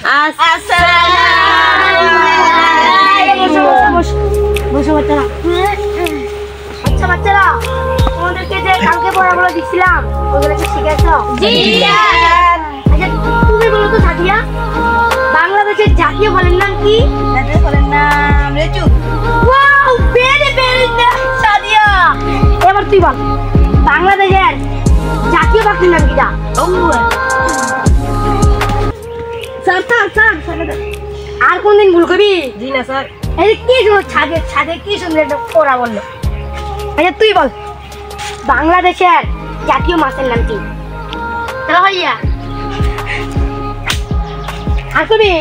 আচ্ছা বাচ্চারা, তোমাদেরকে যে কালকে পড়াগুলো দিচ্ছিলাম ওগুলো কি শিখেছো? জি স্যার। আচ্ছা তুমি বলো তো সাদিয়া, বাংলাদেশের জাতীয় ফলের নাম কি? জাতীয় ফলের নাম লিচু। Wow, very very nice Sadia. এবার তুই বল, বাংলাদেশের জাতীয় পাখির নাম কিটা? স্যার স্যার স্যার আর কোনদিন ভুল করবি? জি না স্যার। এই কি ছাদে ছাদে কি সুন্দর একটা ওরা বললো। আচ্ছা তুই বল, বাংলাদেশের জাতীয় মাছের নাম কি? ভাইয়া আর কবি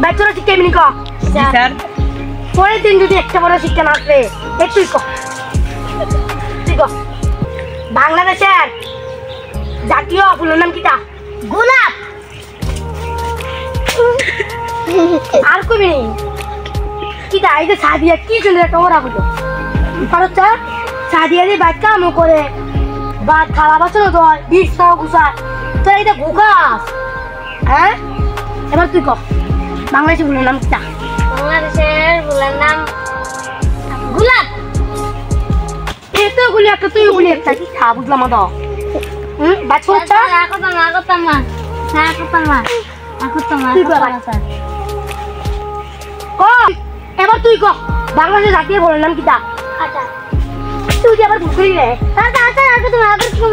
বাচ্চারা শিক্ষা এমনি ক স্যার। পরের দিন যদি একটা বড় শিক্ষা না আসবে তুই ক, তুই ক বাংলাদেশের জাতীয় ফুলের নাম কিটা? গোলাপ। আর কবি কিটা? এই যে সাদিয়া কি সুন্দর একটা ওরা বললো। কারণ সাদিয়া যে বাচ্চা আমো করে বা থালা বাসনও ধর বিষ গুছায়, তোর এইটা ঘুকাস। হ্যাঁ এবার তুই কর বাংলাদেশের ফুলের নাম কিটা? বাংলাদেশের ফুলের নাম গোলাপ। এত গুলি একটা তুই গুলি একটা কি খা বুঝলাম না তো। বাচ্চা এবার তুই ক বাংলাদেশের জাতীয় ফুলের নাম কিটা? তুই আবার বুঝলি রে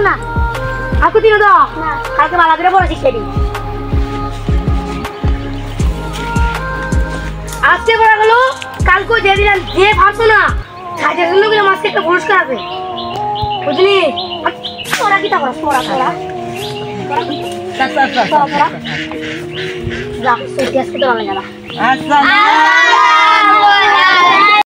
না আকু দিন তো কালকে ভালো করে বলে শিখে দিই। আজকে পড়া গেল, কালকে দিয়ে দিলাম যে ভাবছো না সাজের জন্য কিন্তু মাঝকে একটা পুরস্কার আছে বুঝলি? তোরা কিটা করা তোরা তোরা যা সেটি আজকে তো ভালো গেল।